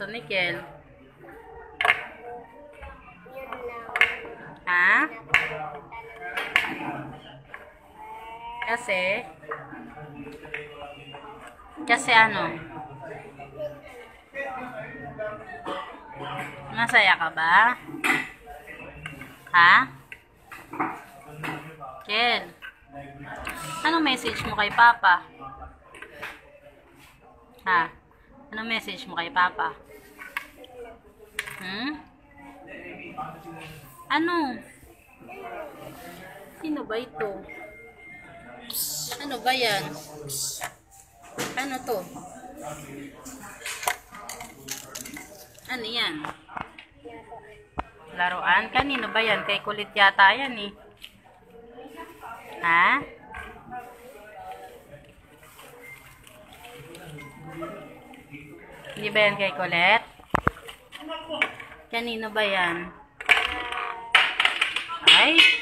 gusto ni Kel? Yun lang. Ha? Kasi? Kasi ano? Masaya ka ba? Ha? Kel? Anong message mo kay Papa? Ha? Anong message mo kay Papa? Ano? Sino ba ito? Ano ba yan? Ano to? Ano yan? Laruan? Kanino ba yan? Kay Kulit yata yan eh. Ha? Hindi ba yan kay Kulit? Kanino ba yan? Ay!